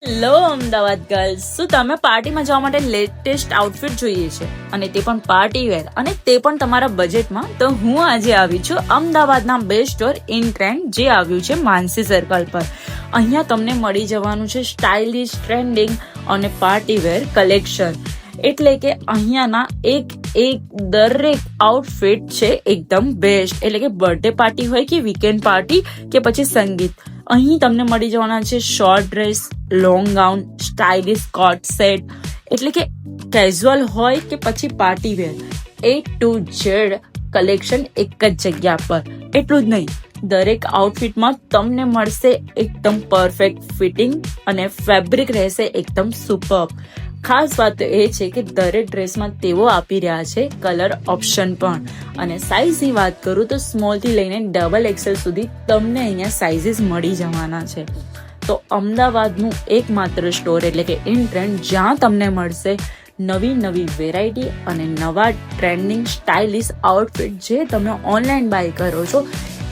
Hello Ahmedabad girls, શું તમે પાર્ટીમાં જવા માટે લેટેસ્ટ આઉટફિટ જોઈએ છે અને તે પણ પાર્ટી વેર અને તે પણ તમારા બજેટમાં? તો હું આજે આવી છું અમદાવાદના બેસ્ટ સ્ટોર ઇન ટ્રેન્ડ, જે આવ્યું છે માનસી સર્કલ પર. અહીંયા તમને મળી જવાનું છે સ્ટાઇલિશ, ટ્રેન્ડિંગ અને પાર્ટી વેર કલેક્શન. એટલે કે અહીંયાના દરેક આઉટફિટ છે એકદમ બેસ્ટ. એટલે કે બર્થડે પાર્ટી હોય કે વીકેન્ડ પાર્ટી કે પછી સંગીત, અહીં તમને મળી જવાના છે short dress, long gown, stylish coat set. એટલે કે કેઝ્યુઅલ હોય કે પછી party wear, A to Z collection એક જ જગ્યા પર. એટલું જ નહીં, દરેક આઉટફિટમાં તમને મળશે એકદમ પરફેક્ટ ફિટિંગ અને ફેબ્રિક રહેશે એકદમ સુપર્બ. ખાસ વાત એ છે કે દરેક ડ્રેસમાં તેઓ આપી રહ્યા છે કલર ઓપ્શન પણ. અને સાઇઝની વાત કરું તો સ્મોલથી લઈને XXL સુધી તમને અહીંયા સાઇઝીસ મળી જવાના છે. તો અમદાવાદનું એકમાત્ર સ્ટોર એટલે કે ઇન ટ્રેન્ડ, જ્યાં તમને મળશે નવી વેરાયટી અને નવા ટ્રેન્ડિંગ સ્ટાઇલિશ આઉટફિટ જે તમે ઓનલાઈન બાય કરો છો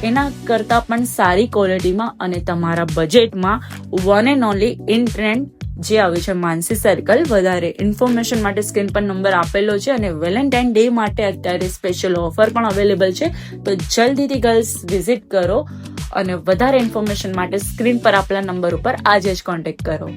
એના કરતાં પણ સારી ક્વોલિટીમાં અને તમારા બજેટમાં. One and only in trend જે આવ્યું છે માનસી સર્કલ. વધારે ઇન્ફોર્મેશન માટે સ્ક્રીન પર નંબર આપેલો છે અને વેલેન્ટાઇન ડે માટે અત્યારે સ્પેશિયલ ઓફર પણ અવેલેબલ છે. તો જલ્દીથી ગર્લ્સ વિઝિટ કરો અને વધારે ઇન્ફોર્મેશન માટે સ્ક્રીન પર આપેલા નંબર ઉપર આજે જ કોન્ટેક્ટ કરો.